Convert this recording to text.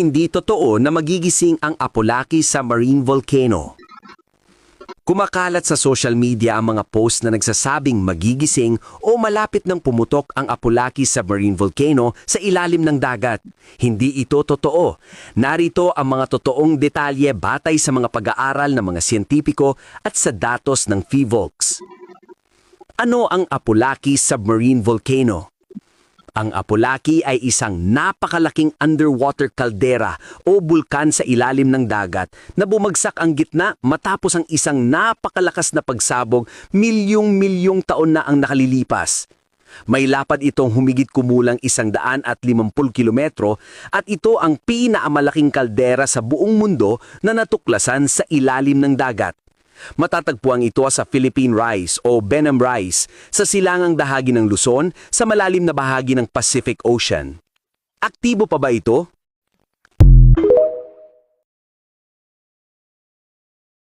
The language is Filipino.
Hindi totoo na magigising ang Apolaki submarine volcano. Kumakalat sa social media ang mga post na nagsasabing magigising o malapit ng pumutok ang Apolaki submarine volcano sa ilalim ng dagat. Hindi ito totoo. Narito ang mga totoong detalye batay sa mga pag-aaral ng mga siyentipiko at sa datos ng PHIVOLCS. Ano ang Apolaki submarine volcano? Ang Apolaki ay isang napakalaking underwater caldera o bulkan sa ilalim ng dagat na bumagsak ang gitna matapos ang isang napakalakas na pagsabog milyong-milyong taon na ang nakalilipas. May lapad itong humigit kumulang 150 kilometro at ito ang pinakamalaking kaldera sa buong mundo na natuklasan sa ilalim ng dagat. Matatagpuan ito sa Philippine Rise o Benham Rise sa silangang bahagi ng Luzon sa malalim na bahagi ng Pacific Ocean. Aktibo pa ba ito?